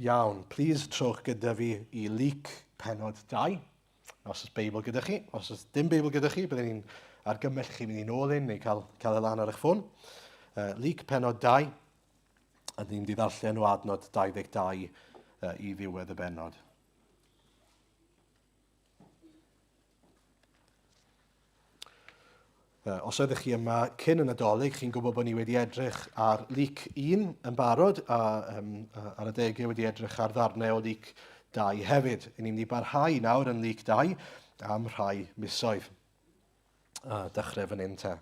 Iawn, plis trowch gyda fi i Luc penod 2. Os oes Beibl gyda chi, os oes dim Beibl gyda chi, byddwn ni'n argymell chi mynd i'n ôl un neu cael y lan ar eich ffôn. Luc penod 2, a ni'n di ddarllen o adnod 22 i ddiwedd y benod. Os oeddech chi yma cyn y Nadolig, chi'n gwybod bod ni wedi edrych ar Luc 1 yn barod, a ar y degau wedi edrych ar ddarnau o Luc 2 hefyd. Ni'n mynd i barhau nawr yn Luc 2 am rhai misoedd. Dechrau fan hyn te.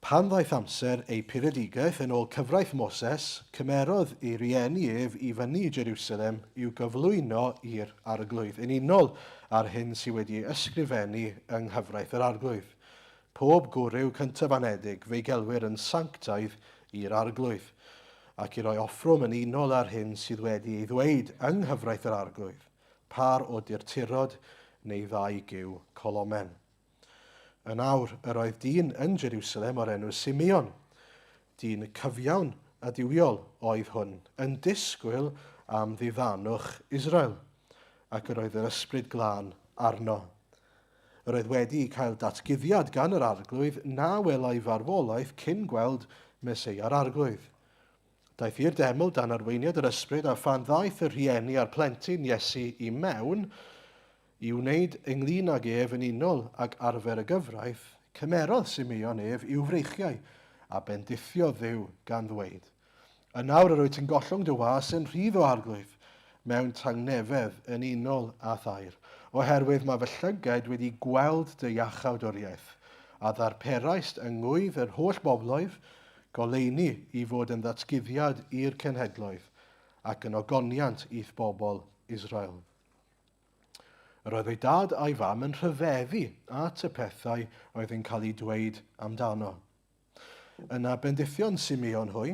Pan ddaeth amser ei puredigaeth yn ôl cyfraith Moses, cymerodd ei rieni ef i fyny i Jerusalem i'w gyflwyno i'r arglwydd, yn unol ar hyn sydd wedi ysgrifennu yng nghyfraith yr arglwydd. Pob gwryw cyntaf anedig fe'i gelwir yn sanctaidd i'r arglwydd, ac i roi offrwm yn unol ar hyn sydd wedi ei ddweud yng nghyfraith yr arglwydd, par o dirturod neu ddau giw colomen. Yn awr, yr oedd dyn yn Jerusalem o'r enw Simeon. Dyn cyfiawn a diwiol oedd hwn, yn disgwyl am ddiddanwch Israel, ac yr oedd yr ysbryd glân arno. Yr oedd wedi cael datguddiad gan yr arglwydd na welai farwolaeth cyn gweld Meseia'r arglwydd. Daeth i'r deml dan arweiniad yr ysbryd a phan ddaeth y rhieni a'r plentyn Iesu i mewn, i wneud ynglyn ag ef yn unol ag arfer y gyfraith, cymerodd Simeon ef i'w freichiau a bendithio Dduw gan ddweud. Yn nawr yr wyt yn gollwng dy was yn rhydd o arglwydd mewn tangnefedd yn unol a thair, oherwydd mae fy llygaid wedi gweld dy iachawdwriaeth, a ddarperaist yng ngwydd yr holl bobloedd, goleuni i fod yn ddatguddiad i'r cenhedloedd ac yn ogoniant i'th bobl Israel. Yr oedd ei dad a'i fam yn rhyfeddu at y pethau oedd yn cael ei dweud amdano. Yna bendithion Simeon hwy,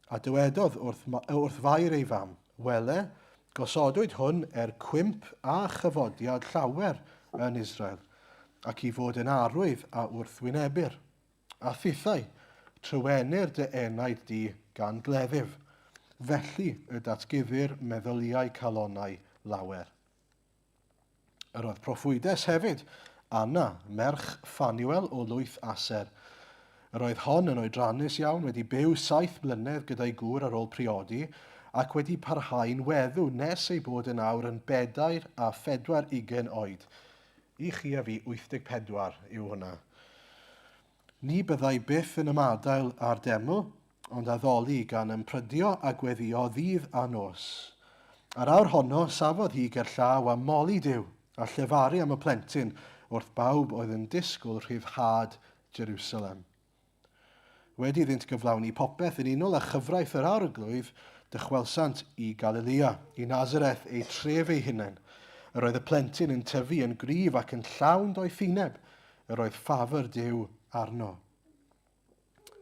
a dywedodd wrth fair ei fam, wele, gosodwyd hwn cwymp a chyfodiad llawer yn Israel, ac i fod yn arwydd a wrthwynebyr. A thithau, trywenir dy enaid di gan gleddyf, felly y datguddir meddyliau calonau lawer. Yr oedd proffwydes hefyd, Anna, merch Ffanuel o lwyth Aser. Yr oedd hon yn oedrannus iawn, wedi byw 7 blynedd gyda'i gŵr ar ôl priodi, ac wedi parhau'n weddw nes ei bod yn awr yn 4 oed. I chi a fi 84 yw hwnna. Ni byddai byth yn ymadael ar deml, ond addoli gan ymprydio a gweddio ddydd a nos. Ar awr honno, safodd hi ger llaw a moli Duw, a llefaru am y plentyn wrth bawb oedd yn disgwyl rhyddhad Jerusalem. Wedi iddynt gyflawni popeth yn unol â chyfraith yr arglwydd, dychwelsant i Galilea, i Nazareth ei tref ei hunain. Yr oedd y plentyn yn tyfu yn gryf ac yn llawn doethineb, yr oedd ffafr Duw arno.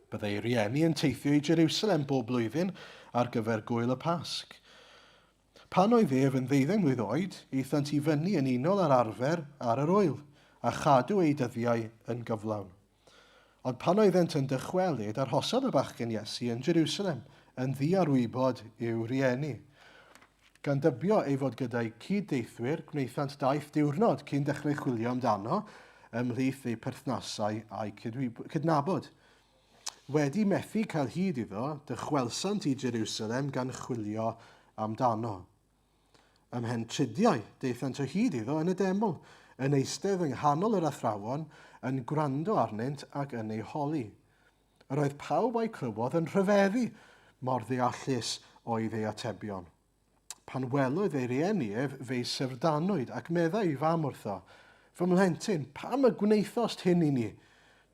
Byddai rieni yn teithio i Jerusalem bob blwyddyn ar gyfer gwyl y Pasg. Pan oedd ef yn 12 oed, eithant i fyny yn unol ar arfer ar yr wyl, a chadw ei dyddiau yn gyflawn. Ond pan oeddent yn dychwelyd, arhosodd y bachgen Iesu yn Jerusalem, yn ddiarwybod i'w rieni. Gan dybio ei fod gyda'i cyd-deithwyr, gwnaethant 2 diwrnod cyn dechrau chwilio amdano, ymhlith ei perthnasau a'i cydnabod. Wedi methu cael hyd iddo, dychwelsant i Jerusalem gan chwilio amdano. Ymhen tridiau, deithant o hyd iddo yn y deml, yn eistedd yng nghanol yr athrawon, yn gwrando arnynt ac yn ei holi. Yr oedd pawb a'i clywodd yn rhyfeddu, mor ddeallus oedd ei atebion. Pan welodd ei rieni ef, fe'i syfrdanwyd ac meddai i fam wrtho, fy mhlentyn, pam y gwneithost hyn i ni?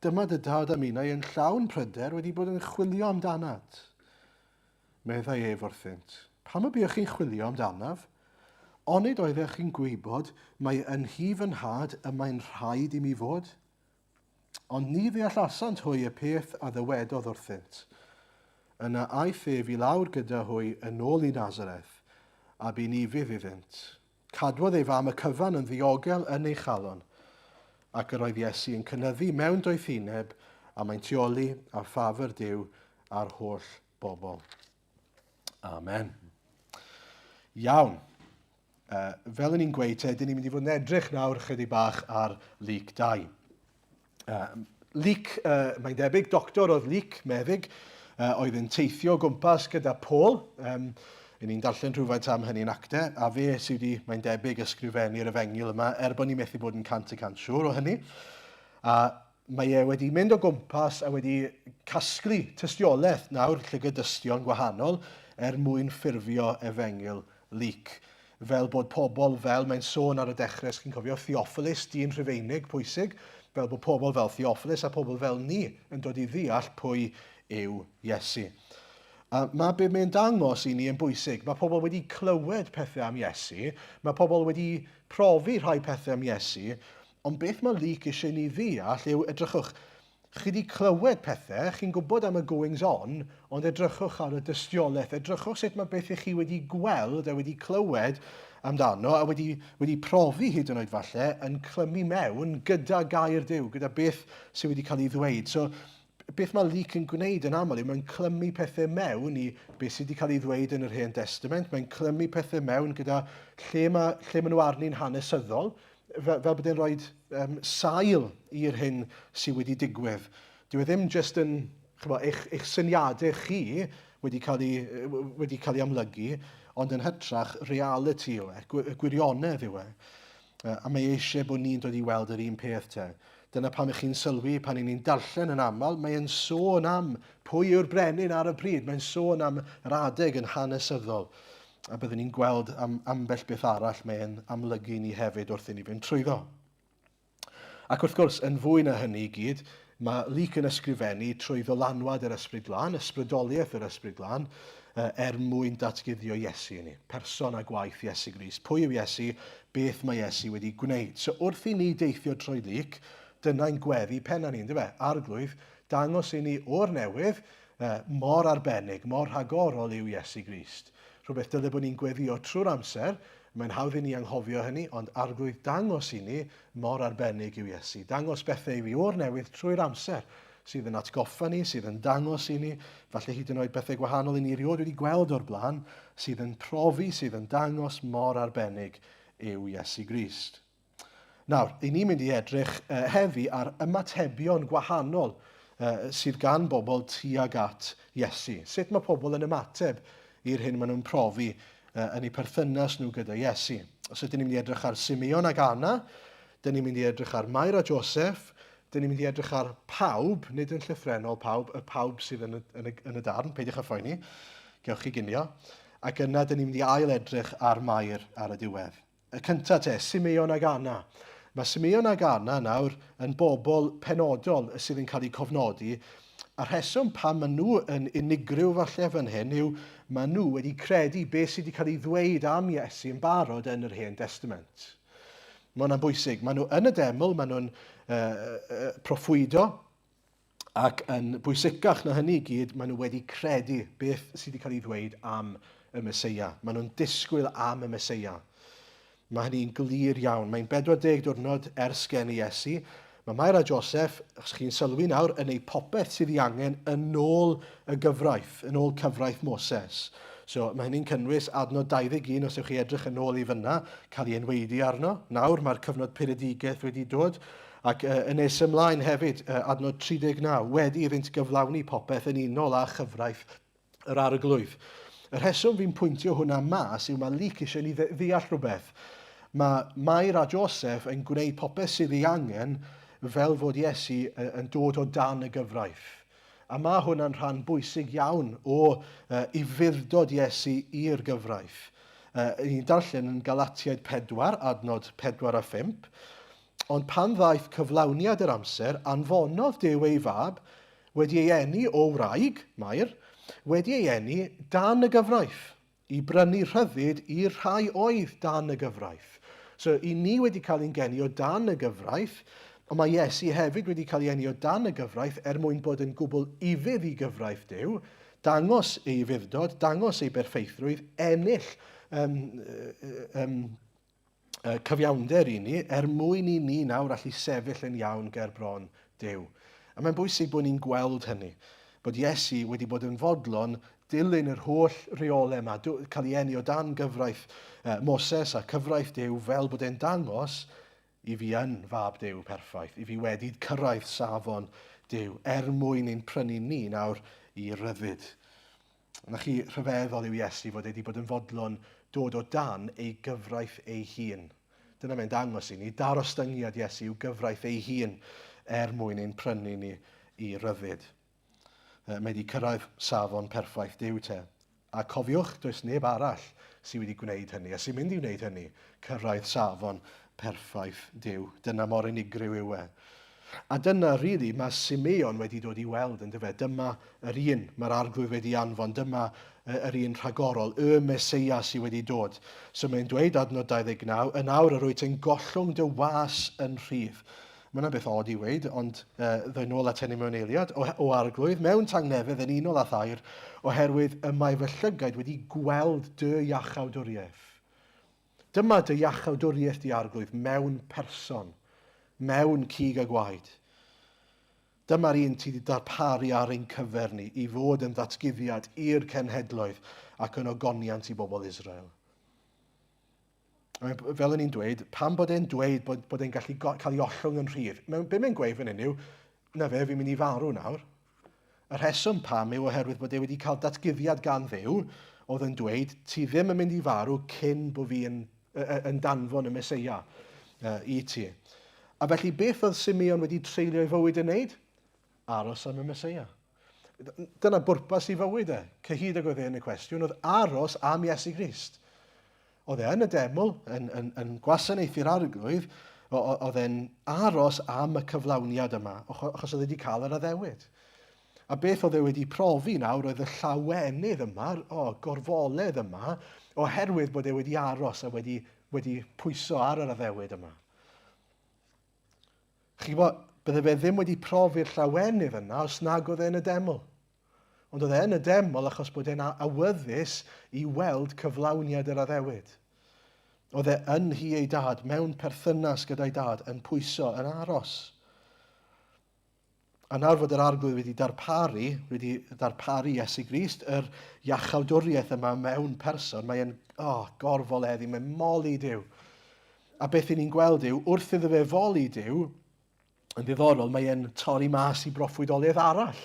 Dyma dy dad am unau yn llawn pryder wedi bod yn chwilio amdanat. Meddai ef wrthynt, pam y buwch chi'n chwilio amdanaf? Onid oeddech chi'n gwybod mae yn hi fy nhad y mae'n rhaid i mi fod? Ond ni ddeallasant hwy y peth a ddywedodd wrthynt. Yna aeth ef i lawr gyda hwy yn ôl i Nazareth, a bu ni fydd iddynt. Cadwodd ei fam y cyfan yn ddiogel yn ei chalon, ac yr oedd Iesu yn cynyddu mewn doethineb a mae'n tioli a ffafr Duw a'r holl bobl. Amen. Iawn. Fel yn ni'n gweud, dyn ni'n mynd i fod yn edrych nawr chydig bach ar Luc 2. Luc, mae'n debyg, doctor oedd Luc, meddyg, oedd yn teithio gwmpas gyda Paul. Ni'n darllen rhywfaint am hynny'n actau, a fe sydd wedi, mae'n debyg, ysgrifennu'r efengyl yma, bod ni'n methu bod yn 100% siŵr o hynny. A mae e wedi mynd o gwmpas a wedi casglu tystiolaeth nawr, llygydystion gwahanol, mwyn ffurfio efengyl Luc. Fel bod pobl fel, mae'n sôn ar y dechrau, chi'n cofio, Theophilus, dyn Rhufeinig pwysig, fel bod pobl fel Theophilus a pobl fel ni yn dod i ddeall pwy yw Iesu. Mae be mae'n dangos i ni yn bwysig. Mae pobl wedi clywed pethau am Iesu, mae pobl wedi profi rhai pethau am Iesu, ond beth mae Luc eisiau ni ddeall yw edrychwch, chi wedi clywed pethau, chi'n gwybod am y goings on, ond edrychwch ar y dystiolaeth, edrychwch sut mae beth i chi wedi gweld a wedi clywed amdano a wedi profi hyd yn oed falle yn clymu mewn gyda gair Duw, gyda beth sydd wedi cael ei ddweud. So, beth mae Luc yn gwneud yn aml yw mae'n clymu pethau mewn i beth sydd wedi cael ei ddweud yn yr Hen Testament. Mae'n clymu pethau mewn gyda lle mae nhw arni'n hanesyddol, fel bod e'n rhoi sail i'r hyn sydd wedi digwydd. Dyw e ddim jyst yn eich syniadau chi wedi cael ei amlygu, ond yn hytrach reality yw e, gwirionedd yw e. A mae eisiau bod ni'n dod i weld yr un peth te. Dyna pam chi'n sylwi pan ni'n darllen yn aml, mae'n sôn am pwy yw'r brenin ar y pryd. Mae'n sôn am yr adeg yn hanesyddol. A byddwn ni'n gweld ambell beth arall mae'n amlygu ni hefyd wrth i ni fynd trwyddo. Ac wrth gwrs, yn fwy na hynny i gyd, mae Luc yn ysgrifennu trwy ddylanwad yr Ysbryd Glân, ysbrydoliaeth yr Ysbryd Glân, mwyn datguddio Iesu i ni. Person a gwaith Iesu Grist. Pwy yw Iesu, beth mae Iesu wedi gwneud. So wrth i ni deithio trwy Luc, dyna'n gweddi penna ni'n arglwydd, dangos i ni o'r newydd mor arbennig, mor rhagorol yw Iesu Grist. Rhywbeth dylai bod ni'n gweddio trwy'r amser, mae'n hawdd i ni anghofio hynny, ond arglwydd dangos i ni mor arbennig yw Iesu. Dangos bethau i fi o'r newydd trwy'r amser, sydd yn atgoffa ni, sydd yn dangos i ni, falle hyd yn oed bethau gwahanol i ni erioed wedi gweld o'r blaen, sydd yn profi, sydd yn dangos mor arbennig yw Iesu Grist. Nawr, i ni'n mynd i edrych heddi ar ymatebion gwahanol sydd gan bobl tuag at Iesu. Sut mae pobl yn ymateb i'r hyn maen nhw'n profi yn eu perthynas nhw gyda Iesu. Os ydyn ni'n mynd i edrych ar Simeon ag Anna, dyn ni'n mynd i edrych ar Mair a Joseph, dyn ni'n mynd i edrych ar pawb, nid yn llythrenol pawb, y pawb sydd yn y darn, peidiwch â phoeni, gewch chi ginio, ac yna dyn ni'n mynd i ail edrych ar Mair ar y diwedd. Y cyntaf te, Simeon ag Anna. Mae Simeon ag Anna nawr yn bobl penodol sydd yn cael eu cofnodi, a rheswm pam maen nhw yn unigryw falle fan hyn yw maen nhw wedi credu beth sydd wedi cael ei ddweud am Iesu yn barod yn yr Hen Testament. Mae hwnna'n bwysig. Maen nhw yn y deml, maen nhw'n proffwydo, ac yn bwysicach na hynny i gyd, maen nhw wedi credu beth sydd wedi cael ei ddweud am y Meseia. Maen nhw'n disgwyl am y Meseia. Mae hynny'n glir iawn. Mae'n 40 diwrnod ers gen Iesu. Mae Mair a Joseph, os chi'n sylwi nawr, yn ei popeth sydd ei angen yn ôl y gyfraith, yn ôl cyfraith Moses. So mae hynny'n cynnwys adnod 21, os ywch chi edrych yn ôl i fyna, cael ei enweidi arno. Nawr mae'r cyfnod peredigaeth wedi dod, ac yn nes ymlaen hefyd, adnod 39, wedi iddynt gyflawni popeth yn unol â chyfraith yr arglwydd. Y rheswm fi'n pwyntio hwnna mas yw mae Luc eisiau ni ddeall rhywbeth. Mae Mair a Joseph yn gwneud popeth sydd ei angen fel fod Iesu yn dod o dan y gyfraith. A mae hwnna'n rhan bwysig iawn o i fuddod Iesu i'r gyfraith. Ni'n darllen yn Galatiaid 4, adnod 4 a 5, ond pan ddaeth cyflawniad yr amser, anfonodd Duw ei fab, wedi ei eni o wraig, Mair, wedi ei eni dan y gyfraith, i brynu rhyddid i'r rhai oedd dan y gyfraith. So, i ni wedi cael ein geni o dan y gyfraith, ond mae Iesu hefyd wedi cael ei eni o dan y gyfraith mwyn bod yn gwbl ifydd i gyfraith Duw, dangos ei fuddod, dangos ei berffeithrwydd, ennill cyfiawnder i ni, mwyn i ni nawr allu sefyll yn iawn ger bron Duw. A mae'n bwysig bod ni'n gweld hynny, bod Iesu wedi bod yn fodlon dilyn yr holl reolau yma, cael ei enni o dan gyfraith Moses a cyfraith Duw fel bod e'n dangos i fi yn fab Duw perffaith, i fi wedi cyrraedd safon Duw, mwyn ein prynu ni nawr i ryddid. Na chi rhyfeddol yw Iesu fod wedi bod yn fodlon dod o dan ei gyfraith ei hun. Dyna mae'n dangos i ni, darostyngiad Iesu yw gyfraith ei hun mwyn ein prynu ni i ryddid. Mae wedi cyrraedd safon perffaith Duw te. A cofiwch, does neb arall sydd wedi gwneud hynny, a sy'n mynd i wneud hynny, cyrraedd safon perffaith Duw. Dyna mor unigryw yw e. A dyna, rili, mae Simeon wedi dod i weld yn dyfe. Dyma yr un mae'r arglwydd wedi anfon, dyma yr un rhagorol, y Meseia sydd wedi dod. So mae'n dweud adnod 29, yn awr yr wyt yn gollwng dy was yn rhydd. Mae yna beth od i weid, ond ddwy nôl at hynny mewn eiliad o arglwydd, mewn tangnefydd yn unol a thair, oherwydd y mae fy llygaid wedi gweld dy iachawdwriaeth. Dyma dy iachawdwriaeth di arglwydd mewn person, mewn cig a gwaed. Dyma'r un ti wedi darparu ar ein cyfer ni i fod yn ddatguddiad i'r cenhedloedd ac yn ogoniant i bobl Israel. Fel o'n i'n dweud, pam bod e'n dweud bod e'n gallu cael ei ollwng yn rhydd? Be mae'n gweud fan hyn yw, na fe, fi'n mynd i farw nawr. Y rheswm pam yw oherwydd bod e wedi cael datguddiad gan Dduw, oedd yn dweud, ti ddim yn mynd i farw cyn bod fi yn danfon y Meseia i ti. A felly beth oedd Simeon wedi treulio ei fywyd yn wneud? Aros am y Meseia. Dyna bwrpas i fywyd e. Cyhyd ag oedd e yn y cwestiwn, oedd aros am Iesu Grist. Oedd e yn y deml, yn gwasanaethu'r arglwydd, oedd e'n aros am y cyflawniad yma, achos oedd e wedi cael yr addewid. A beth oedd e wedi profi nawr oedd y llawenydd yma, gorfoledd yma, oherwydd bod e wedi aros a wedi pwyso ar yr addewid yma. Chi bod, bydde fe ddim wedi profi'r llawenydd yna os nag oedd e'n y deml. Ond oedd e'n y deml achos bod e'n awyddus i weld cyflawniad yr addewid. Oedd e yn hi ei dad, mewn perthynas gyda'i dad, yn pwyso, yn aros. A nawr fod yr arglwydd wedi darparu Iesu Grist, yr iachawdwriaeth yma mewn person, mae'n gorfoleddi, mae'n moli Duw. A beth ni'n gweld yw, wrth iddo fe foli Duw, yn ddiddorol, mae'n torri mas i broffwydoliaeth arall.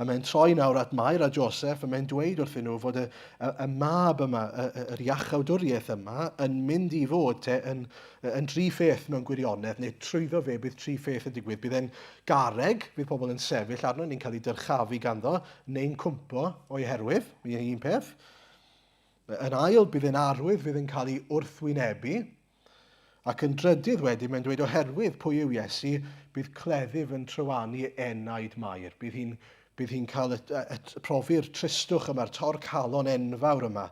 A mae'n troi nawr at Mair a Joseph, a mae'n dweud wrthyn nhw fod y mab yma, yr iachawdwriaeth yma, yn mynd i fod yn tri pheth mewn gwirionedd, neu trwyddo fe bydd tri pheth yn digwydd. Bydd e'n garreg, bydd pobl yn sefyll arno, ni'n cael ei dyrchafu ganddo, neu'n cwmpo o'i herwydd, mae'n un peth. Yn ail, bydd e'n arwydd, bydd e'n cael ei wrthwynebu. Ac yn drydydd wedyn, mae'n dweud oherwydd pwy yw Iesu, bydd cleddyf yn trywanu enaid Mair. Bydd hi'n cael profi'r tristwch yma'r torcalon enfawr yma,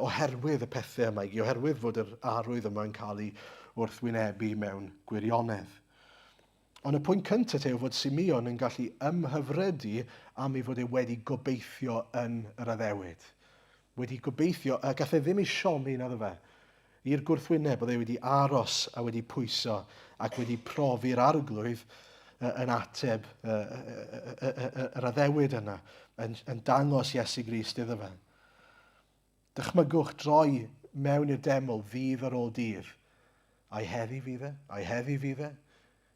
oherwydd y pethau yma, oherwydd fod yr arwydd yma yn cael ei wrthwynebu mewn gwirionedd. Ond y pwynt cyntaf yw fod Simeon yn gallu ymhyfrydu am ei fod e wedi gobeithio yn yr addewid. Wedi gobeithio, a gath e ddim ei siomi na ddo fe. I'r gwrthwyneb bod e wedi aros a wedi pwyso ac wedi profi'r arglwydd yn ateb yr addewid yna, yn dangos Iesu Grist iddo fe. Dychmygwch droi mewn i'r deml ddydd ar ôl dydd. A'i heddi fydd e, a'i heddi fydd e.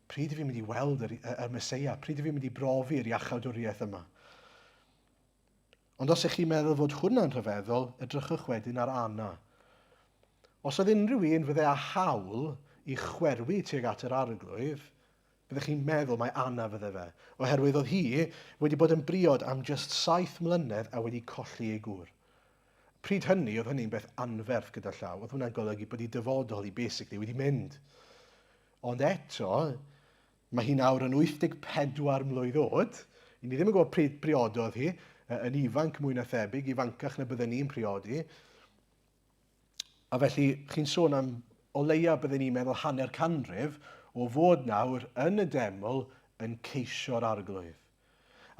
Pryd fi'n mynd i weld y Meseia, pryd fi'n mynd i brofi'r iachawdwriaeth yma. Ond os ych chi'n meddwl fod hwnna'n rhyfeddol, edrychwch wedyn ar Anna. Os oedd unrhyw un fydde â hawl i chwerwi tuag at yr arglwydd, byddech chi'n meddwl mai Anna fydde fe. Oherwydd oedd hi wedi bod yn briod am just 7 mlynedd a wedi colli ei gŵr. Pryd hynny, oedd hynny'n beth anferth gyda llaw. Oedd hwnna'n golygu bod ei dyfodol i basically wedi mynd. Ond eto, mae hi nawr yn 84 mlwydd oed. Ni ddim yn gwybod pryd priododd hi, yn ifanc mwy na thebyg, ifancach na bydden ni'n priodi. A felly, chi'n sôn am o leia bydden ni'n meddwl hanner canrif o fod nawr yn y deml yn ceisio'r arglwydd.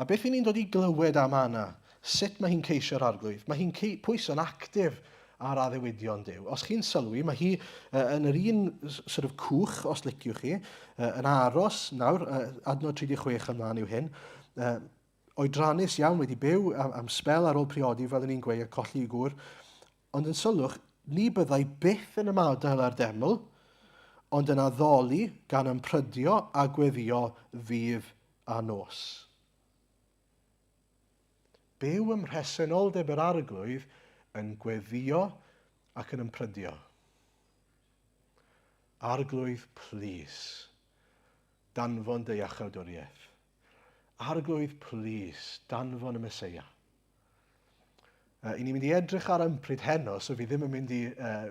A beth ni'n dod i glywed am Anna? Sut mae hi'n ceisio'r arglwydd? Mae hi'n pwyso'n actif ar addewidion Duw. Os chi'n sylwi, mae hi yn yr un sort of cwch, os liciwch chi, yn aros nawr, adnod 36 ymlaen yw hyn, oedrannus iawn wedi byw am sbel ar ôl priodi fel ni'n gweud, colli i gŵr, ond yn sylwch, ni byddai byth yn ymadael ar deml, ond yn addoli gan ymprydio a gweddio ddydd a nos. Byw ym mhresenoldeb yr arglwydd yn gweddio ac yn ymprydio. Arglwydd, please. Danfon dy iachawdwriaeth. Arglwydd, please. Danfon y Meseia. I ni'n mynd i edrych ar ympryd heno, so fi ddim yn mynd i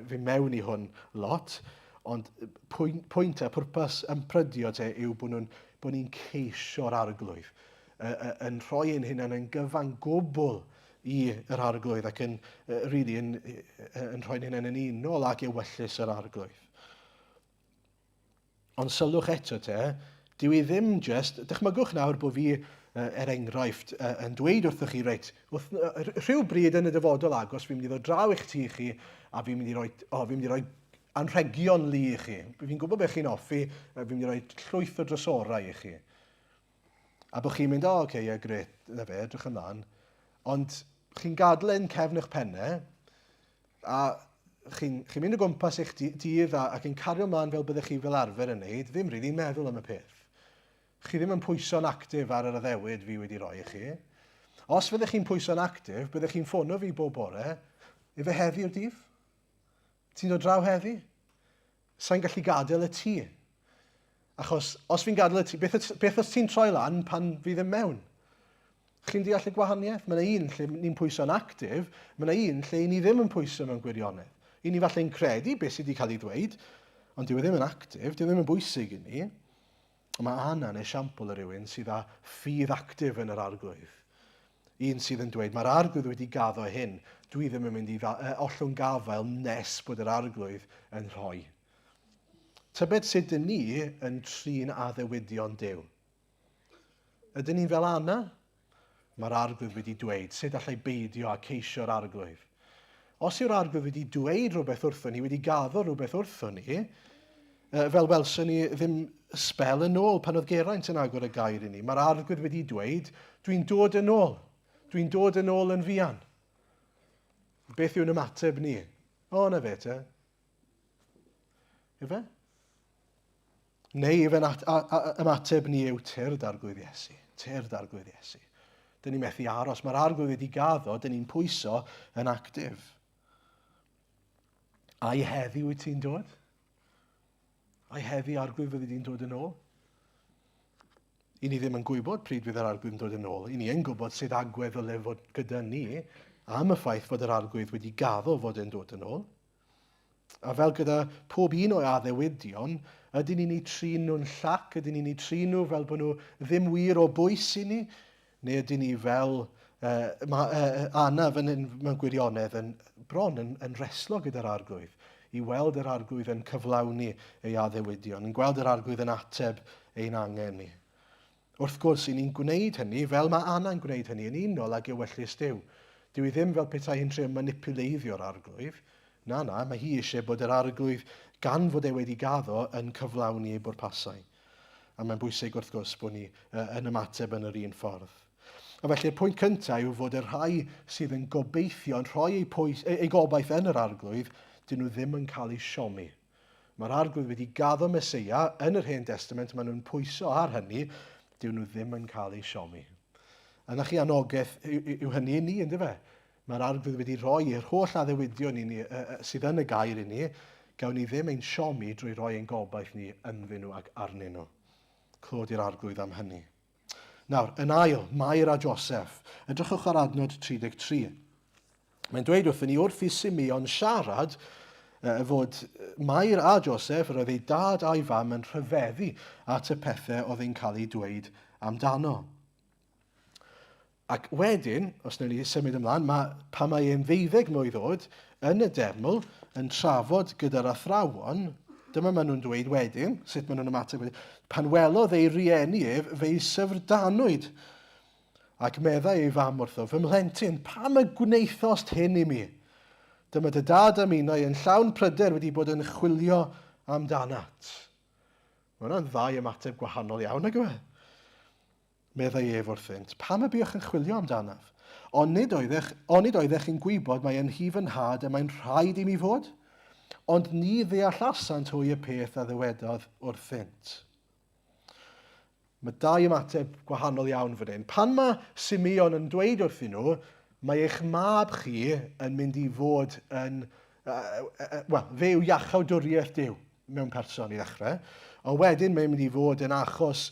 fi mewn i hwn lot, ond pwynt a pwrpas ymprydio yw bod ni'n ceisio'r arglwydd, yn rhoi ein hunain yn gyfan gwbl i'r arglwydd ac yn rhoi ein hunain yn unol ag ewyllus yr arglwydd. Ond sylwch eto dyw i ddim just, dychmygwch nawr bod fi enghraifft yn dweud wrthych chi, reit, rhyw bryd yn y dyfodol agos, fi'n mynd i ddod draw i'ch tu chi, a fi'n mynd i roi anrhegion lu i chi. Fi'n gwybod beth chi'n offi, fi'n mynd i roi llwyth o drysorau i chi. A bod chi'n mynd, gret, na fe, edrych ymlaen. Ond chi'n gadael yn cefn eich pennau, a chi'n mynd o gwmpas eich dydd ac yn cario ymlaen fel byddech chi fel arfer yn neud, ddim rydyn meddwl am y peth. Chi ddim yn pwyso'n actif ar yr addewid fi wedi rhoi i chi. Os fyddech chi'n pwyso'n actif, byddech chi'n ffono fi bob bore, efe heddi o'r dydd? Ti'n dod draw heddi? Sa'n gallu gadael y tŷ. Achos, os fi'n gadael y tŷ, beth os ti'n troi lan pan fi ddim mewn? Chi'n deall y gwahaniaeth? Mae yna un lle ni'n pwyso'n actif, mae yna un lle ni ddim yn pwyso mewn gwirionedd. I ni falle'n credu beth sydd wedi cael ei ddweud, ond dyw e ddim yn actif, dyw e ddim yn bwysig i ni. Mae Anna'n esiampl o rywun sydd â ffydd actif yn yr arglwydd. Un sydd yn dweud, mae'r arglwydd wedi gaddo hyn, dwi ddim yn mynd i ollwng gafael nes bod yr arglwydd yn rhoi. Tybed sut dyn ni yn trin addewidion Duw? Ydyn ni fel Anna? Mae'r arglwydd wedi dweud, sut allai beidio a ceisio'r arglwydd? Os yw'r arglwydd wedi dweud rhywbeth wrthon ni, wedi gaddo rhywbeth wrthon ni, fel welson ni ddim sbel yn ôl pan oedd Geraint yn agor y gair i ni. Mae'r arglwydd wedi dweud, dwi'n dod yn ôl. Dwi'n dod yn ôl yn fuan. Beth yw'n ymateb ni? Na fe, Efe? Neu efo'n ymateb ni yw tyrd arglwydd Iesu. Tyrd arglwydd Iesu. Dyn ni'n methu aros. Mae'r arglwydd wedi gaddo, dyn ni'n pwyso yn actif. Ai heddi wyt ti'n dod? Ai heddi arglwydd fyddi di'n dod yn ôl? I ni ddim yn gwybod pryd fydd yr arglwydd yn dod yn ôl. I ni yn gwybod sydd agwedd o fod gyda ni am y ffaith fod yr arglwydd wedi gaddo fod yn dod yn ôl. A fel gyda pob un o'i addewidion, ydyn ni'n ei trin nhw'n llac, ydyn ni'n ei trin nhw fel bod nhw ddim wir o bwys i ni, neu ydyn ni fel Anna mewn gwirionedd bron yn reslo gyda'r arglwydd, i weld yr arglwydd yn cyflawni ei addewidion, yn gweld yr arglwydd yn ateb ein angen ni. Wrth gwrs, i ni'n gwneud hynny, fel mae Anna'n gwneud hynny, yn unol ag ewyllus Duw. Dyw i ddim fel petai hi'n trio manipuleiddio'r arglwydd. Na, mae hi eisiau bod yr arglwydd, gan fod e wedi gaddo, yn cyflawni ei bwrpasau. A mae'n bwysig wrth gwrs bod ni yn ymateb yn yr un ffordd. A felly'r pwynt cyntaf yw fod y rhai sydd yn gobeithio yn rhoi ei gobaith yn yr arglwydd, dyn nhw ddim yn cael eu siomi. Mae'r arglwydd wedi gaddo Meseia yn yr Hen Testament, maen nhw'n pwyso ar hynny, dyn nhw ddim yn cael eu siomi. Yna chi anogaeth yw hynny i ni, ynddo fe? Mae'r arglwydd wedi rhoi yr holl addewidion i ni, sydd yn y gair i ni, gawn ni ddim ein siomi drwy roi ein gobaith ni ynddyn nhw ac arnyn nhw. Clod i'r arglwydd am hynny. Nawr, yn ail, Mair a Joseph. Edrychwch ar adnod 33. Mae'n dweud wrthyn ni wrth i Simeon siarad fod Mair a Joseph, roedd ei dad a'i fam yn rhyfeddu at y pethau oedd ein cael ei dweud amdano. Ac wedyn, os wnawn ni symud ymlaen, pan mae e'n 12 mlwydd oed, yn y deml, yn trafod gyda'r athrawon, dyma maen nhw'n dweud wedyn, sut maen nhw'n ymateb wedyn, pan welodd ei rieni fe'i syfrdanwyd, ac meddai ei fam wrtho, fy mhlentyn, pam y gwneithost hyn i mi? Dyma dy dad am unau yn llawn pryder wedi bod yn chwilio amdanat. Mae hwnna'n ddau ymateb gwahanol iawn, ag yw e? meddai ef wrthynt, pam y buwch yn chwilio amdanaf? Ond nid oeddech chi'n gwybod mae yn hif yn had a mae'n rhaid i mi fod? Ond ni ddeall asant hwy y peth a ddywedodd wrthynt. Mae dau ymateb gwahanol iawn fan hyn. Pan mae Simeon yn dweud wrthyn nhw, mae eich mab chi yn mynd i fod yn, fe yw iachawdwriaeth Duw mewn person i ddechrau. Ond wedyn mae'n mynd i fod yn achos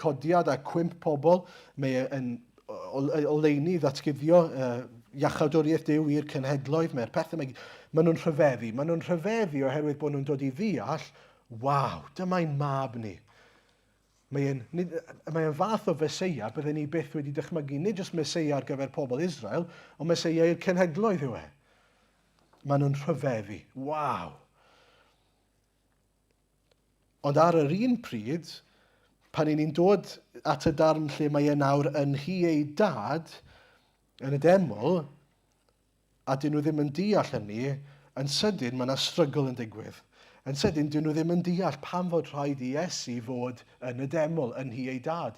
codiad a cwymp pobl. Mae yn oleini ddatguddio iachawdwriaeth Duw i'r cenhedloedd. Mae'r pethau maen nhw'n rhyfeddu. Maen nhw'n rhyfeddu oherwydd bod nhw'n dod i ddeall, waw, dyma'n mab ni. Mae'n fath o Feseia byddwn ni byth wedi dychmygu, nid jyst Meseia ar gyfer pobl Israel, ond Meseia i'r cenhedloedd yw e. Maen nhw'n rhyfeddu. Waw! Ond ar yr un pryd, pan ni'n dod at y darn lle mae e nawr yn hi ei dad, yn y deml, a dyn nhw ddim yn deall hynny, yn sydyn mae yna strygl yn digwydd. Yn sydyn, dyn nhw ddim yn deall pam fod rhaid i Iesu fod yn y deml, yn hi ei dad.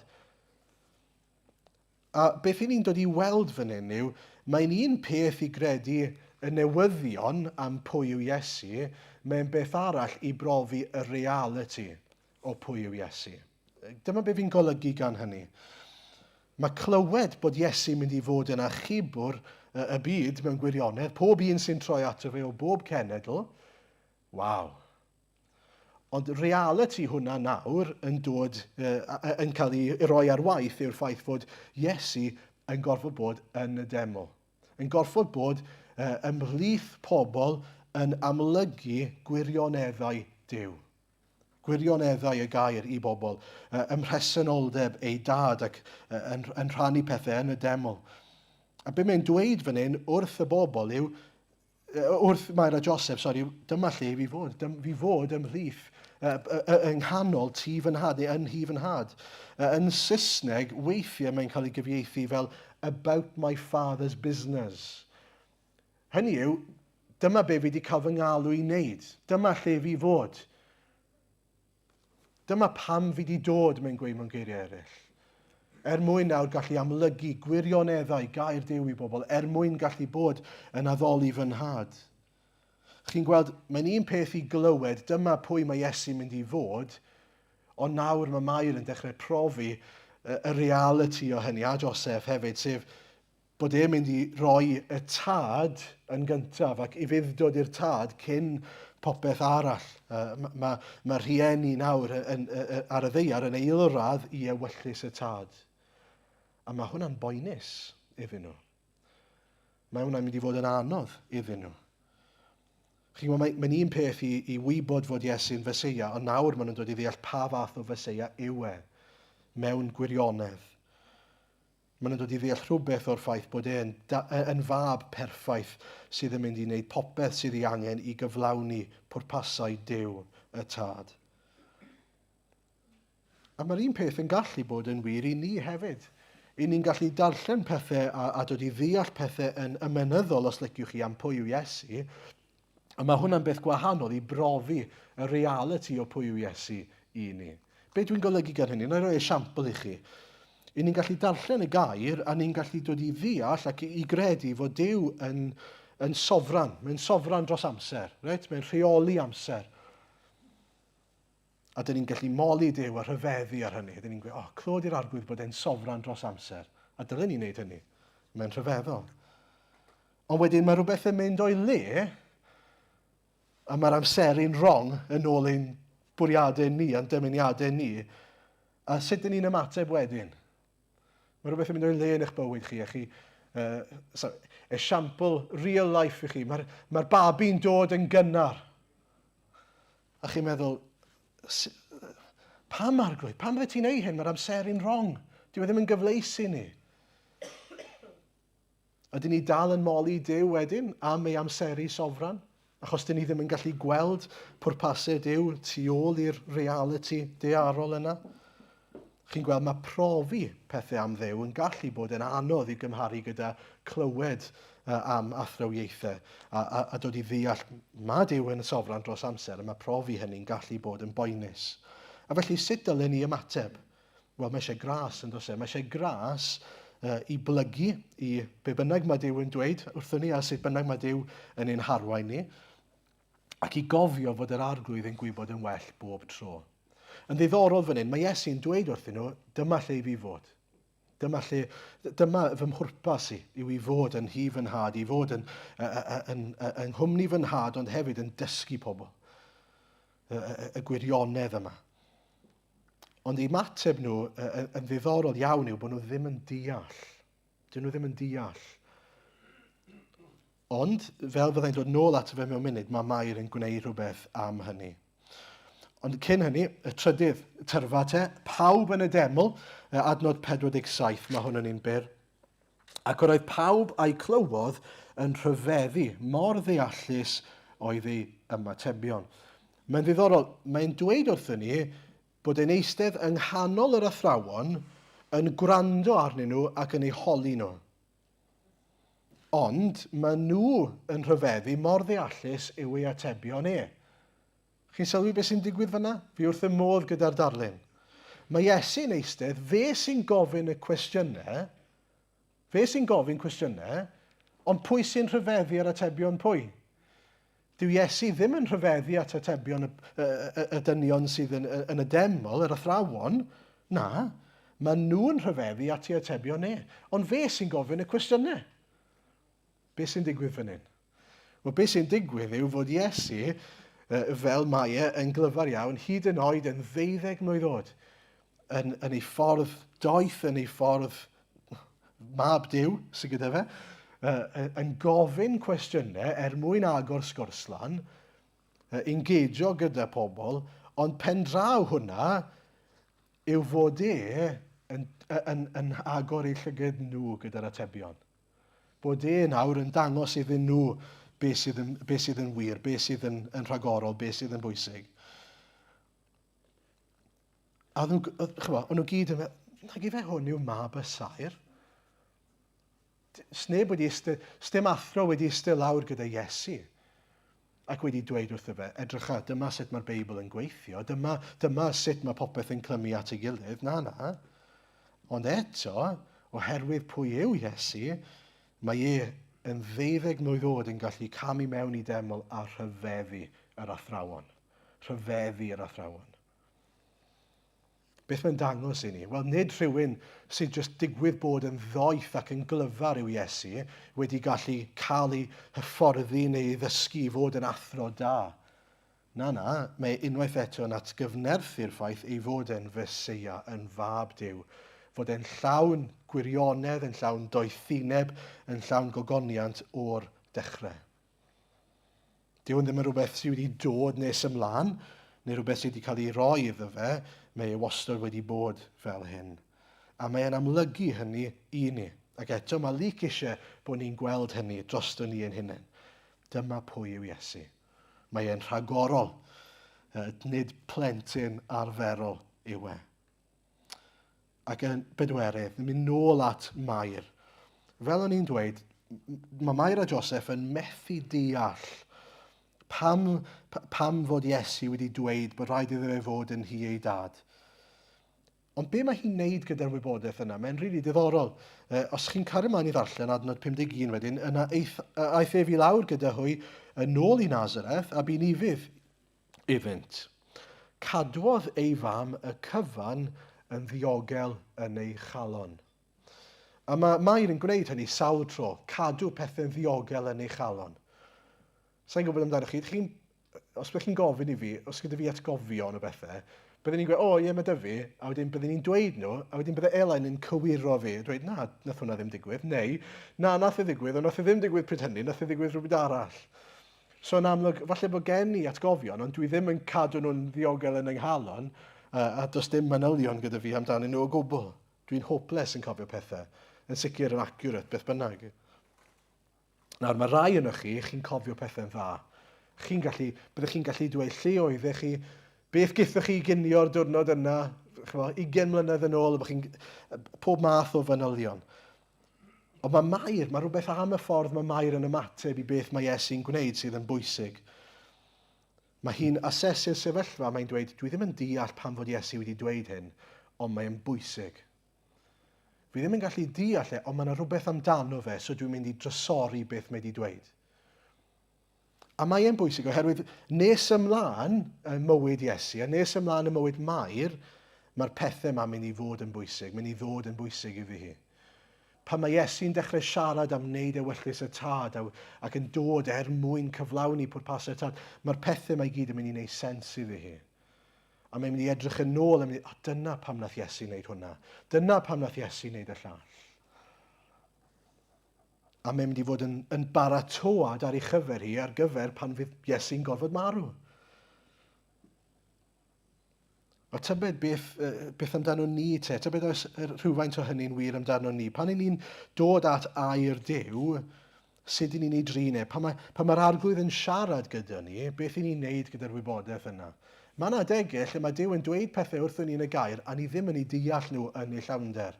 A beth ni'n dod i weld fan hyn yw, mae'n un peth i gredu y newyddion am pwy yw Iesu, mae'n beth arall i brofi y reality o pwy yw Iesu. Dyma beth fi'n golygu gan hynny. Mae clywed bod Iesu'n mynd i fod yn achubwr y byd mewn gwirionedd, pob un sy'n troi ato fe o bob cenedl, waw. Ond reality hwnna nawr yn dod, yn cael ei roi ar waith yw'r ffaith fod Iesu yn gorfod bod yn y deml. Yn gorfod bod ymhlith pobl yn amlygu gwirioneddau Duw. Gwirioneddau y gair i bobl, ymhresynoldeb ei dad ac yn rhannu pethau yn y deml. A be mae'n dweud fan hyn wrth y bobl yw, wrth Mair a Joseph, dyma lle fi fod. Fi fod ymhlith yng nghanol ti fy nhad, neu yn hi fy nhad. Yn Saesneg, weithiau mae'n cael ei gyfieithu fel about my father's business. Hynny yw, dyma be fi wedi cael fy ngalw i wneud. Dyma lle fi fod. Dyma pam fi wedi dod, mae'n gweud mewn geiriau eraill. Mwyn nawr gallu amlygu gwirioneddau gair Duw i bobl, mwyn gallu bod yn addoli fy nhad. Chi'n gweld, mae'n un peth i glywed, dyma pwy mae Iesu'n mynd i fod, ond nawr mae Mair yn dechrau profi y reality o hynny, a Joseph hefyd, sef bod e'n mynd i roi y tad yn gyntaf, ac i fydd dod i'r tad cyn popeth arall. Mae rhieni nawr ar y ddeiar yn eilradd i ewyllus y tad. A mae hwnna'n boenus iddyn nhw. Mae hwnna'n mynd i fod yn anodd iddyn nhw. Mae'n un peth i wybod fod Iesu'n Feseia, ond nawr maen nhw'n dod i ddeall pa fath o Feseia yw e, mewn gwirionedd. Maen nhw'n dod i ddeall rhywbeth o'r ffaith bod e'n fab perffaith sydd yn mynd i wneud popeth sydd ei angen i gyflawni pwrpasau Duw y tad. A mae'r un peth yn gallu bod yn wir i ni hefyd. I ni'n gallu darllen pethau a dod i ddeall pethau yn ymynyddol, os liciwch chi, am pwy yw Iesu. A mae hwnna'n beth gwahanol i brofi y reality o pwy yw Iesu i ni. Be dwi'n golygu gan hynny? Nâi roi esiampl i chi. I ni'n gallu darllen y gair a ni'n gallu dod i ddeall ac i gredu fod Duw yn sofran. Mae'n sofran dros amser. Right? Mae'n rheoli amser. A dyn ni'n gallu moli Duw a rhyfeddu ar hynny. Dyn ni'n gweud, clod i'r arglwydd bod e'n sofran dros amser. A dylen ni'n neud hynny. Mae'n rhyfeddol. Ond wedyn mae rhywbeth yn mynd o'i le, a mae'r amseru'n wrong yn ôl ein bwriadau ni, a'n dymuniadau ni, a sut dyn ni'n ymateb wedyn? Mae rhywbeth yn mynd o'i le yn eich bywyd chi, a chi, esiampl real life i chi, mae'r babi'n dod yn gynnar. A chi'n meddwl, pam arglwydd? Pam fydde ti'n ei hyn? Mae'r amseru'n wrong. Dyw e ddim yn gyfleus i ni. Ydyn ni dal yn moli Duw wedyn am ei amseru sofran? Achos dyn ni ddim yn gallu gweld pwrpasau Duw tu ôl i'r reality daearol yna. Chi'n gweld mae profi pethau am Dduw yn gallu bod yn anodd i gymharu gyda clywed am athrawiaethau a dod i ddeall mae Duw yn sofran dros amser a mae profi hynny'n gallu bod yn boenus. A felly sut dylen ni ymateb? Wel, mae eisiau gras yn dos e. Mae eisiau gras i blygu i be bynnag mae Dyw yn dweud wrthyn ni a sut bynnag mae Dyw yn ein harwain ni, ac i gofio fod yr arglwydd yn gwybod yn well bob tro. Yn ddiddorol fan hyn, mae Iesu'n dweud wrthyn nhw, dyma lle i fi fod. Dyma fy mhwrpas yw i fod yn hi fy nhad, i fod yn nghwmni fy nhad, ond hefyd yn dysgu pobl. Y gwirionedd yma. Ond eu mateb nhw yn ddiddorol iawn yw bod nhw ddim yn deall. Dyn nhw ddim yn deall. Ond, fel fyddai'n dod nôl at fe mewn munud, mae Mair yn gwneud rhywbeth am hynny. Ond cyn hynny, y trydydd tyrfa te, pawb yn y deml, adnod 47, mae hwn yn un byr. Ac oedd pawb a'i clywodd yn rhyfeddu, mor ddeallus oedd ei ymatebion. Mae'n ddiddorol, mae'n dweud wrthyn ni bod e'n eistedd yng nghanol yr athrawon yn gwrando arnyn nhw ac yn eu holi nhw. Ond mae nhw yn rhyfeddu mor ddeallus yw ei atebion e. Chi'n sylwi beth sy'n digwydd fyna? Fi wrth y modd gyda'r darlun. Mae Iesu'n eistedd, fe sy'n gofyn y cwestiynau, ond pwy sy'n rhyfeddu ar atebion pwy? Dyw Iesu ddim yn rhyfeddu at atebion y dynion sydd yn y deml, yr athrawon. Na, mae nhw'n rhyfeddu at ei atebion e. Ond fe sy'n gofyn y cwestiynau. Be sy'n digwydd fan hyn? Wel, be sy'n digwydd yw fod Iesu, fel mae yn glyfar iawn, hyd yn oed yn 12 mlwydd oed, yn ei ffordd doeth, yn ei ffordd mab Dyw sydd gyda fe, yn gofyn cwestiynau mwyn agor sgorslan, engagio gyda pobl, ond pen draw hwnna yw fod yn agor eu llygad nhw gyda'r atebion. Bod nawr yn dangos iddyn nhw be sydd yn wir, be sydd yn rhagorol, be sydd yn bwysig. A o'n nhw gyd yn meddwl, nag i fe hwn yw mab y sair. Sdim athro wedi eistedd lawr gyda Iesu ac wedi dweud wrtho fe, edrycha, dyma sut mae'r Beibl yn gweithio, dyma sut mae popeth yn clymu at ei gilydd. Na. Ond eto, oherwydd pwy yw Iesu, mae yn 12 mlwydd oed yn gallu camu mewn i deml a rhyfeddu yr athrawon. Beth mae'n dangos i ni? Wel, nid rhywun sydd jyst digwydd bod yn ddoeth ac yn glyfar yw Iesu wedi gallu cael ei hyfforddi neu ddysgu i fod yn athro da. Na, mae unwaith eto yn atgyfnerthu'r ffaith ei fod yn Feseia, yn fab Dyw. Fod e'n llawn gwirionedd, yn llawn doethineb, yn llawn gogoniant o'r dechrau. Dyw ddim yn rhywbeth sydd wedi dod nes ymlaen, neu rhywbeth sydd wedi cael ei roi iddo fe, mae e wastad wedi bod fel hyn. A mae e'n amlygu hynny i ni. Ac eto mae Luc eisiau bod ni'n gweld hynny drosto ni ein hunain. Dyma pwy yw Iesu. Mae e'n rhagorol, nid plentyn arferol yw e. Ac yn bedwerydd, mynd nôl at Mair. Fel o'n i'n dweud, mae Mair a Joseph yn methu deall pam fod Iesu wedi dweud bod rhaid iddo fe fod yn hi ei dad. Ond be mae hi'n neud gyda'r wybodaeth yna? Mae'n rili diddorol. Os chi'n cario mlaen i ddarllen adnod 51 wedyn, yna aeth e fi lawr gyda hwy yn ôl i Nazareth a bu'n ifydd iddynt. Cadwodd ei fam y cyfan yn ddiogel yn ei chalon. A mae Mair yn gwneud hynny sawl tro, cadw pethau'n ddiogel yn ei chalon. Sa'n gwybod amdano chi, os bych chi'n gofyn i fi, os gyda fi atgofion o bethau, byddwn ni'n gweud, mae dy fi, a wedyn byddwn ni'n dweud nhw, a wedyn bydde Elain yn cywiro fi, dweud, na, nath hwnna ddim digwydd, neu, na, nath e ddigwydd, ond nath e ddim digwydd pryd hynny, nath e ddigwydd rhywbeth arall. So yn amlwg, falle bod gen i atgofion, ond dwi ddim yn cadw nhw'n ddiogel yn yng nghalon, a does dim manylion gyda fi amdano nhw o gwbl. Dwi'n hopeless yn cofio pethau, yn sicr yn accurate, beth bynnag. Nawr, mae rai yno chi'n cofio pethau'n dda. Byddwch chi'n gallu dweud lle oeddech chi, beth gythoch chi ginio'r diwrnod yna, 20 mlynedd yn ôl, pob math o fanylion. Ond mae rhywbeth am y ffordd mae Mair yn ymateb i beth mae Iesu'n gwneud sydd yn bwysig. Mae hi'n asesu'r sefyllfa, mae'n dweud, dwi ddim yn deall pam fod Iesu wedi dweud hyn, ond mae'n bwysig. Fi ddim yn gallu deall ond mae yna rhywbeth amdano fe, so dwi'n mynd i drysori beth mae wedi dweud. A mae'n bwysig oherwydd nes ymlaen y mywyd Iesu, a nes ymlaen y mywyd Mair, mae'r pethau yma'n mynd i fod yn bwysig, mynd i ddod yn bwysig i fi. Pan mae Iesu'n dechrau siarad am wneud ewyllus y tad ac yn dod mwyn cyflawni pwrpasau'r tad, mae'r pethau mae gyd yn mynd i wneud sens i fi. A mae'n mynd i edrych yn ôl a mynd i, dyna pam nath Iesu wneud hwnna. Dyna pam nath Iesu wneud y llall. A mae'n mynd i fod yn baratoad ar ei chyfer hi ar gyfer pan fydd Iesu'n gorfod marw. A tybed beth amdano ni te, tybed oes rhywfaint o hynny'n wir amdano ni. Pan ni'n dod at air Duw, sut ni'n ei drin e? Pan mae'r arglwydd yn siarad gyda ni, beth ni'n neud gyda'r wybodaeth yna? Mae yna adegau lle mae Duw yn dweud pethau wrthyn ni yn y gair a ni ddim yn ei deall nhw yn ei llawnder.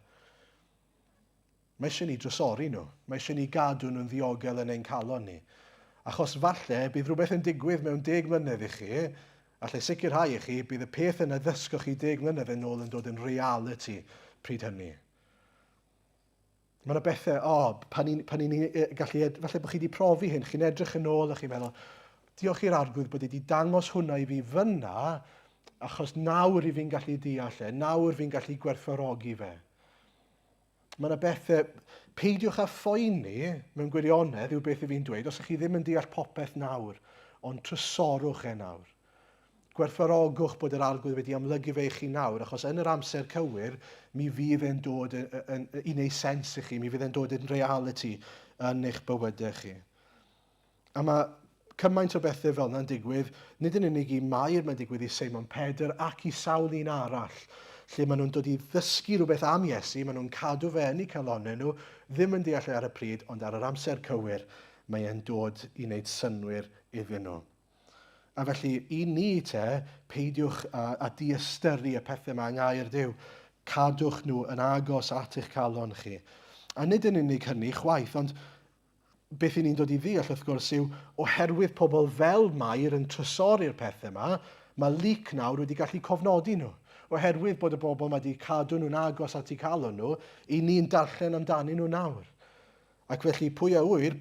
Mae eisiau ni drysori nhw. Mae eisiau ni gadw nhw'n ddiogel yn ein calon ni. Achos falle bydd rhywbeth yn digwydd mewn 10 mlynedd i chi, allai sicrhau i chi bydd y peth yna ddysgwch chi 10 mlynedd yn ôl yn dod yn reality pryd hynny. Mae yna bethau, pan ni'n gallu, falle bod chi wedi profi hyn, chi'n edrych yn ôl a chi'n meddwl, diolch i'r arglwydd bod wedi dangos hwnna i fi fyna, achos nawr i fi'n gallu deall nawr fi'n gallu gwerthfawrogi fe. Mae yna bethau, peidiwch â phoeni mewn gwirionedd yw beth i fi'n dweud, os ych chi ddim yn deall popeth nawr, ond trysorwch nawr. Gwerthfawrogwch bod yr arglwydd wedi amlygu fe i chi nawr, achos yn yr amser cywir, mi fydd e'n dod i wneud sens i chi, mi fydd e'n dod yn reality yn eich bywydau chi. A mae cymaint o bethau fel yna'n digwydd, nid yn unig i Mair, mae'n digwydd i Seimon Pedr ac i sawl un arall, lle maen nhw'n dod i ddysgu rhywbeth am Iesu, maen nhw'n cadw fe yn eu calonnau nhw, ddim yn deall ar y pryd, ond ar yr amser cywir, mae e'n dod i wneud synwyr iddyn nhw. A felly, i ni peidiwch a diastyru y pethau yma yng ngair Duw. Cadwch nhw yn agos at eich calon chi. A nid yn unig hynny chwaith, ond beth i ni'n dod i ddeall wrth gwrs yw, oherwydd pobl fel Mair yn trysori'r pethau yma, mae Luc nawr wedi gallu cofnodi nhw. Oherwydd bod y bobl mae wedi cadw nhw'n agos at eu calon nhw, i ni'n darllen amdanyn nhw nawr. Ac felly, pwy a wyr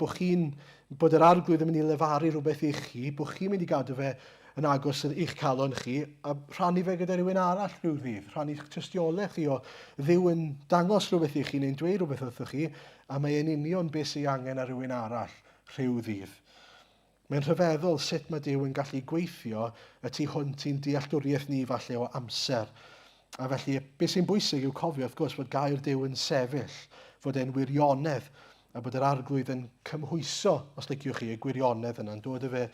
bod yr arglwydd yn mynd i lefaru rhywbeth i chi, bod chi'n mynd i gadw fe yn agos i'ch calon chi, a rhannu fe gyda rhywun arall rhyw ddydd. Rhannu'ch tystiolaeth chi o Dduw yn dangos rhywbeth i chi neu'n dweud rhywbeth wrthoch chi, a mae'n union beth sy'n angen ar rhywun arall rhyw ddydd. Mae'n rhyfeddol sut mae Duw yn gallu gweithio y tu hwnt i'n dealltwriaeth ni falle o amser. A felly, beth sy'n bwysig yw cofio, wrth gwrs, bod gair Duw yn sefyll, fod e'n wirionedd, a bod yr arglwydd yn cymhwyso, os liciwch chi, y gwirionedd yna, yn dod â fe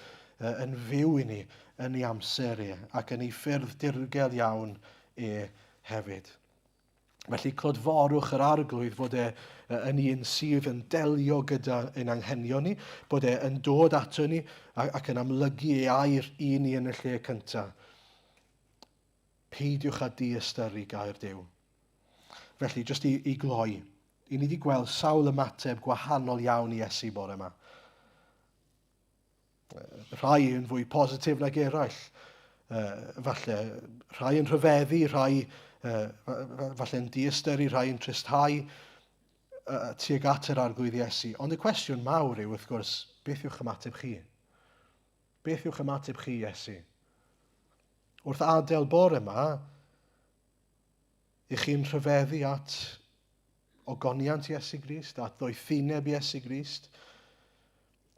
yn fyw i ni, yn ei amser ac yn ei ffyrdd dirgel iawn hefyd. Felly, clodforwch yr arglwydd fod yn un sydd yn delio gyda ein anghenion ni, bod yn dod ato ni ac yn amlygu ei air i ni yn y lle cyntaf. Peidiwch â diastyru gair Duw. Felly, jyst i gloi, i ni wedi gweld sawl ymateb gwahanol iawn i Iesu bore yma. Rhai yn fwy positif nag eraill. Falle rhai yn rhyfeddu, rhai falle yn diastyru, rhai yn tristau tuag at yr arglwydd Iesu. Ond y cwestiwn mawr yw, wrth gwrs, beth yw'ch ymateb chi? Beth yw'ch ymateb chi, Iesu? Wrth adael bore yma, ych chi'n rhyfeddu at ogoniant Iesu Grist, at ddoethineb Iesu Grist,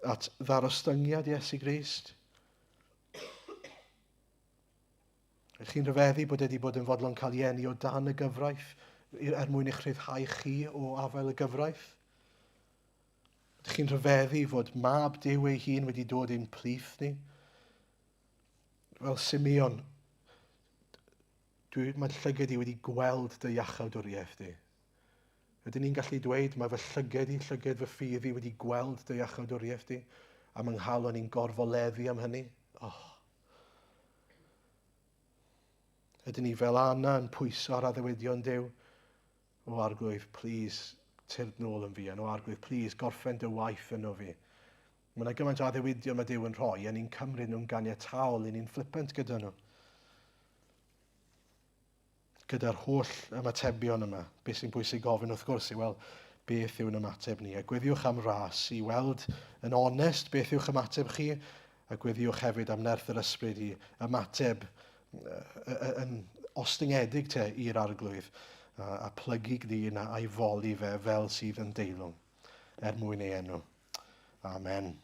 at ddarostyngiad Iesu Grist. Ych chi'n rhyfeddu bod wedi bod yn fodlon cael ei eni o dan y gyfraith mwyn eich rhyddhau chi o afael y gyfraith? Ych chi'n rhyfeddu fod mab Duw ei hun wedi dod i'n plith ni? Fel Simeon, mae llyged i wedi gweld dy iachawdwriaeth di. Ydyn ni'n gallu dweud mae fy llyged fy ffydd i wedi gweld dy iachawdwriaeth di, a mae'n nghalon ni'n gorfoleddu am hynny? Ydyn ni fel Anna yn pwyso ar addewidion Duw? O arglwydd, please, tyrd nôl yn fi, o arglwydd, please, gorffen dy waith yno fi. Mae yna gymaint o addewidion mae Duw yn rhoi, a ni'n cymryd nhw'n ganiataol, ni'n flippant gyda nhw. gyda'r holl ymatebion yma. Beth sy'n bwysig gofyn wrth gwrs yw, wel, beth yw'n ymateb ni? A gweddiwch am ras i weld yn onest beth yw'ch ymateb chi, a gweddiwch hefyd am nerth yr ysbryd i ymateb yn ostyngiedig te i'r arglwydd, a plygu dyn a'i foli fe fel sydd yn deilwng, mwyn ei enw. Amen.